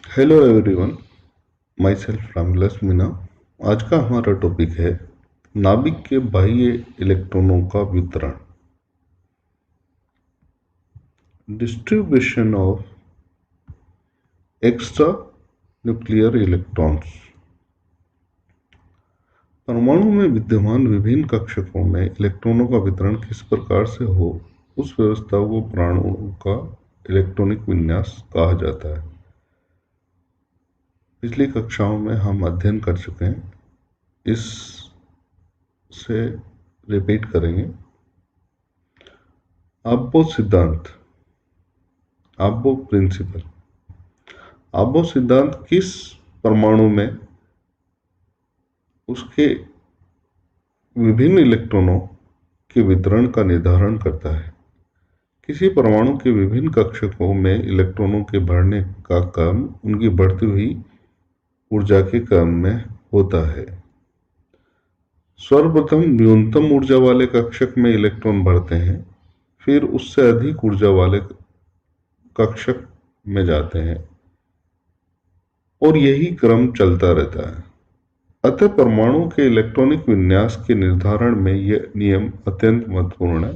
Hello everyone, my self Ramvilas Meena. आज का हमारा टॉपिक है नाभिक के बाह्य इलेक्ट्रॉनों का वितरण, distribution of extra nuclear electrons. परमाणु में विद्यमान विभिन्न कक्षकों में इलेक्ट्रॉनों का वितरण किस प्रकार से हो, उस व्यवस्था को परमाणु का इलेक्ट्रॉनिक विन्यास कहा जाता है। पिछली कक्षाओं में हम अध्ययन कर चुके हैं, इस से रिपीट करेंगे। आबो सिद्धांत, आबो प्रिंसिपल। आबो सिद्धांत किस परमाणु में उसके विभिन्न इलेक्ट्रॉनों के वितरण का निर्धारण करता है। किसी परमाणु के विभिन्न कक्षकों में इलेक्ट्रॉनों के बढ़ने का क्रम उनकी बढ़ती हुई ऊर्जा के क्रम में होता है। सर्वप्रथम न्यूनतम ऊर्जा वाले कक्षक में इलेक्ट्रॉन बढ़ते हैं, फिर उससे अधिक ऊर्जा वाले कक्षक में जाते हैं और यही क्रम चलता रहता है। अतः परमाणु के इलेक्ट्रॉनिक विन्यास के निर्धारण में यह नियम अत्यंत महत्वपूर्ण है।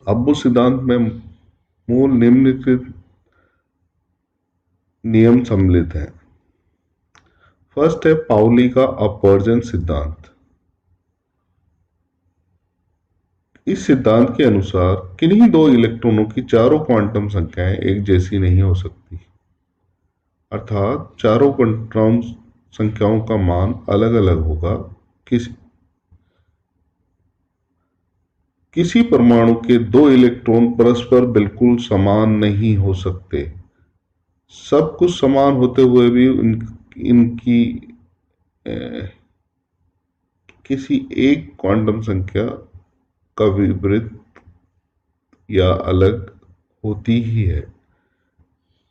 अब्बो सिद्धांत में मूल निम्नलिखित नियम सम्मिलित हैं। फर्स्ट है पाउली का अपवर्जन सिद्धांत। इस सिद्धांत के अनुसार किन्हीं दो इलेक्ट्रॉनों की चारों क्वांटम संख्याएं एक जैसी नहीं हो सकती, अर्थात चारों क्वांटम संख्याओं का मान अलग अलग होगा। किसी परमाणु के दो इलेक्ट्रॉन परस्पर बिल्कुल समान नहीं हो सकते। सब कुछ समान होते हुए भी इनकी किसी एक क्वांटम संख्या का विपरीत या अलग होती ही है।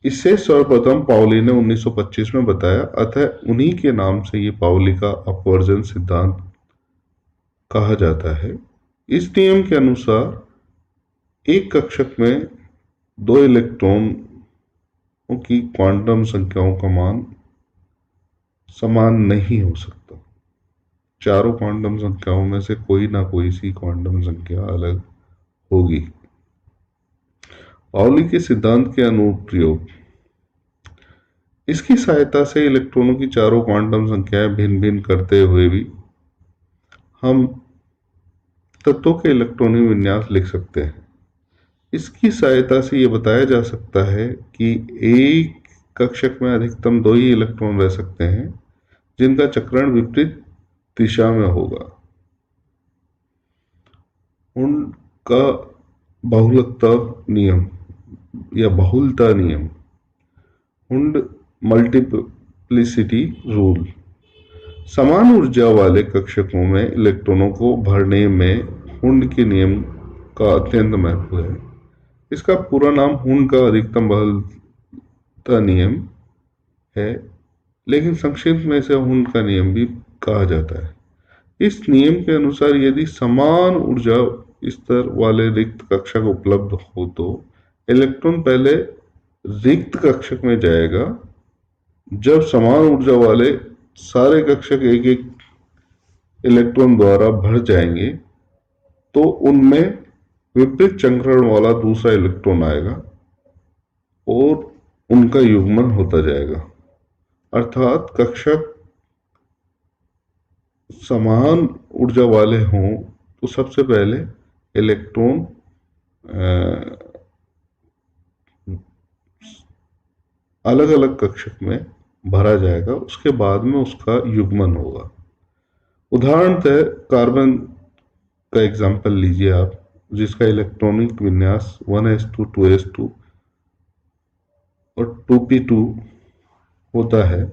इसे सर्वप्रथम पाउली ने 1925 में बताया, अतः उन्हीं के नाम से ये पाउली का अपवर्जन सिद्धांत कहा जाता है। इस नियम के अनुसार एक कक्षक में दो इलेक्ट्रॉनों की क्वांटम संख्याओं का मान समान नहीं हो सकता। चारों क्वांटम संख्याओं में से कोई ना कोई सी क्वांटम संख्या अलग होगी। पाउली के सिद्धांत के अनुप्रयोग। इसकी सहायता से इलेक्ट्रॉनों की चारों क्वांटम संख्याएं भिन्न भिन्न करते हुए भी हम तत्वों के इलेक्ट्रॉनिक विन्यास लिख सकते हैं। इसकी सहायता से यह बताया जा सकता है कि एक कक्षक में अधिकतम दो ही इलेक्ट्रॉन रह सकते हैं जिनका चक्रण विपरीत दिशा में होगा। उनका बहुलकता नियम या बहुलता नियम, हुंड मल्टीप्लिसिटी रूल। समान ऊर्जा वाले कक्षकों में इलेक्ट्रॉनों को भरने में हुंड के नियम का अत्यंत महत्व है। इसका पूरा नाम हुंड का अधिकतम बहुलता नियम है, लेकिन संक्षिप्त में इसे हुंड का नियम भी कहा जाता है। इस नियम के अनुसार यदि समान ऊर्जा स्तर वाले रिक्त कक्षक उपलब्ध हो तो इलेक्ट्रॉन पहले रिक्त कक्षक में जाएगा। जब समान ऊर्जा वाले सारे कक्षक एक एक इलेक्ट्रॉन द्वारा भर जाएंगे तो उनमें विपरीत चक्रण वाला दूसरा इलेक्ट्रॉन आएगा और उनका युग्मन होता जाएगा। अर्थात कक्षक समान ऊर्जा वाले हों तो सबसे पहले इलेक्ट्रॉन अलग अलग कक्षक में भरा जाएगा, उसके बाद में उसका युग्मन होगा। उदाहरणतः कार्बन का एग्जाम्पल लीजिए आप, जिसका इलेक्ट्रॉनिक विन्यास 1s2 2s2 और 2p2 होता है।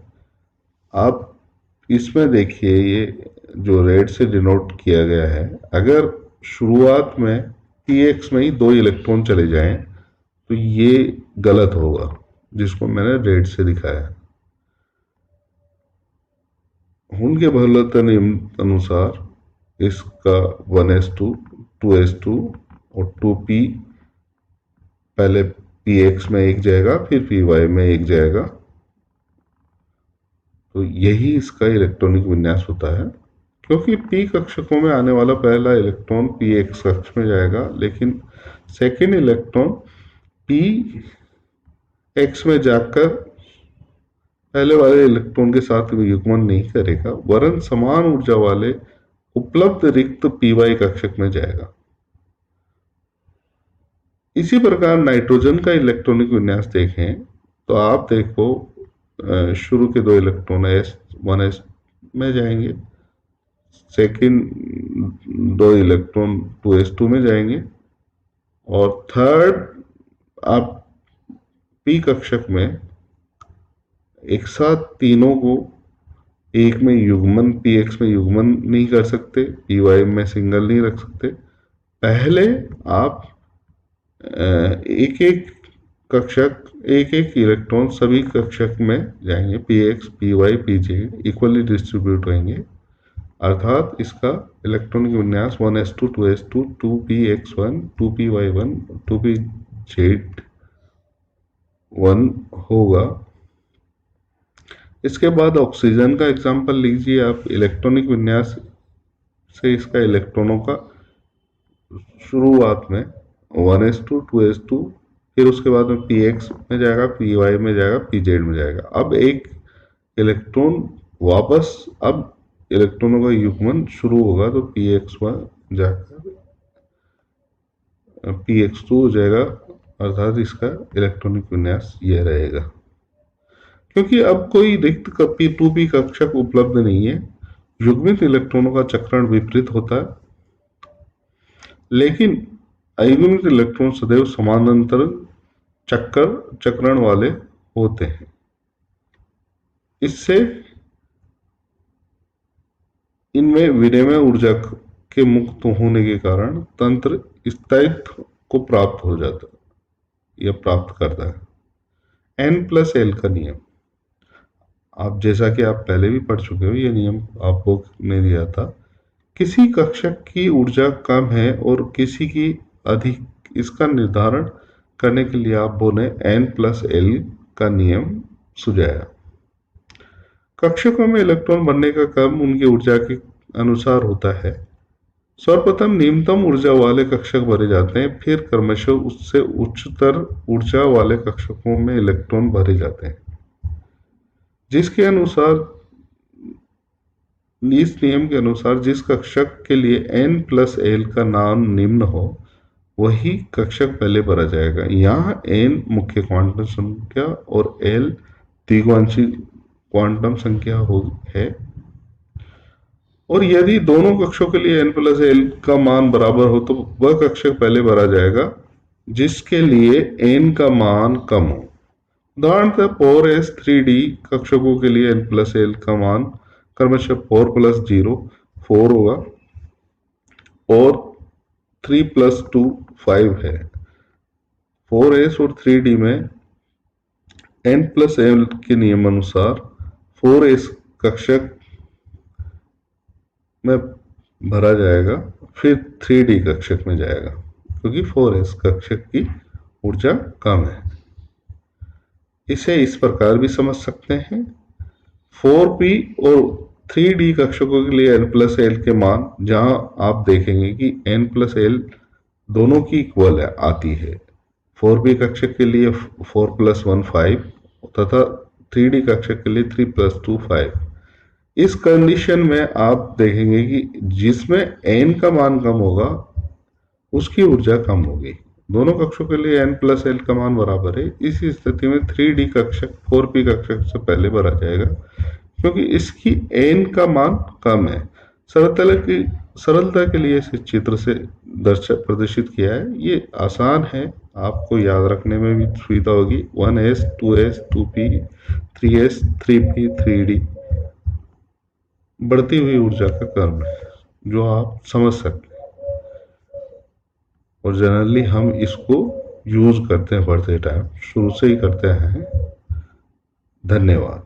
आप इसमें देखिए, ये जो रेड से डिनोट किया गया है, अगर शुरुआत में px में ही दो इलेक्ट्रॉन चले जाएं तो ये गलत होगा, जिसको मैंने रेड से दिखाया। हुंड के बहुलता नियम अनुसार इसका 1s2 2s2 और 2p पहले px में एक जाएगा, फिर py में एक जाएगा तो यही इसका इलेक्ट्रॉनिक विन्यास होता है। क्योंकि पी कक्षकों में आने वाला पहला इलेक्ट्रॉन पी एक्स कक्ष में जाएगा, लेकिन सेकेंड इलेक्ट्रॉन पी एक्स में जाकर पहले वाले इलेक्ट्रॉन के साथ युग्मन नहीं करेगा, वरन समान ऊर्जा वाले उपलब्ध रिक्त पी वाई कक्षक में जाएगा। इसी प्रकार नाइट्रोजन का इलेक्ट्रॉनिक विन्यास देखें तो आप देखो शुरू के दो इलेक्ट्रॉन S1s में जाएंगे, सेकंड दो इलेक्ट्रॉन 2s2 में जाएंगे, और थर्ड आप पी कक्षक में एक साथ तीनों को एक में युग्मन पी एक्स में युग्मन नहीं कर सकते, पी वाई में सिंगल नहीं रख सकते। पहले आप एक एक कक्षक एक एक इलेक्ट्रॉन सभी कक्षक में जाएंगे, P X P Y P Z equally distribute रहेंगे, अर्थात इसका इलेक्ट्रॉनिक विन्यास 1s2 2s2 2px1 2py1 2pz1 होगा। इसके बाद ऑक्सीजन का एग्जांपल लीजिए आप। इलेक्ट्रॉनिक विन्यास से इसका इलेक्ट्रॉनों का शुरुआत में 1s2 2s2, फिर उसके बाद में px में जाएगा, py में जाएगा, pz में जाएगा। अब एक इलेक्ट्रॉन वापस, अब इलेक्ट्रॉनों का युग्मन शुरू होगा तो px1 जाकर px2 हो जाएगा, अर्थात इसका इलेक्ट्रॉनिक विन्यास यह रहेगा। क्योंकि अब कोई रिक्त p2p कक्षक उपलब्ध नहीं है, युग्मित इलेक्ट्रॉनों का चक्रण विपरीत होता है, लेकिन अयुग्मित इलेक्ट्रॉन सदैव समानांतर चक्रण वाले होते हैं। इससे इनमें विनिमय ऊर्जा के मुक्त होने के कारण तंत्र स्थायित्व को प्राप्त हो जाता है या प्राप्त करता है। N+L का नियम, आप जैसा कि आप पहले भी पढ़ चुके हो, यह नियम आपको ने दिया था। किसी कक्षक की ऊर्जा कम है और किसी की अधिक, इसका निर्धारण करने के लिए आप ने N+L का नियम सुझाया। कक्षकों में इलेक्ट्रॉन बनने का क्रम उनकी ऊर्जा के अनुसार होता है। सर्वप्रथम निम्नतम ऊर्जा वाले कक्षक भरे जाते हैं, फिर क्रमशः उससे उच्चतर ऊर्जा वाले कक्षकों में इलेक्ट्रॉन भरे जाते हैं, जिसके अनुसार इस नियम के अनुसार जिस कक्षक के लिए N+L का मान निम्न हो वही कक्षक पहले भरा जाएगा। यहाँ N मुख्य क्वांटम संख्या और L द्विघांशी क्वांटम संख्या है, और यदि दोनों कक्षों के लिए N+L का मान बराबर हो तो वह कक्षक पहले भरा जाएगा जिसके लिए N का मान कम हो। उदाहरणतः 4s 3d कक्षकों के लिए N+L का मान क्रमशः 4 + 0 4 होगा और 3 + 2 5 है। 4s और 3d में N+L के नियम अनुसार 4s कक्षक में भरा जाएगा, फिर 3d कक्षक में जाएगा, क्योंकि 4s कक्षक की ऊर्जा कम है। इसे इस प्रकार भी समझ सकते हैं, 4p और 3d कक्षकों के लिए N+L के मान, जहां आप देखेंगे कि N+L दोनों की इक्वल है आती है। 4p कक्षक के लिए 4 + 1 5 तथा 3d कक्षक के लिए 3 + 2 5। इस कंडीशन में आप देखेंगे कि जिसमें n का मान कम होगा उसकी ऊर्जा कम होगी। दोनों कक्षों के लिए N+L का मान बराबर है। इस स्थिति में 3d कक्षक 4p कक्षक से पहले भरा जाएगा, क्योंकि इसकी n का मान कम है। सरलता के लिए इस चित्र से प्रदर्शित किया है। ये आसान है, आपको याद रखने में भी सुविधा होगी। 1s 2s 2p 3s 3p 3d बढ़ती हुई ऊर्जा का क्रम है, जो आप समझ सकते हैं, और जनरली हम इसको यूज करते हैं पढ़ते टाइम, शुरू से ही करते हैं। धन्यवाद।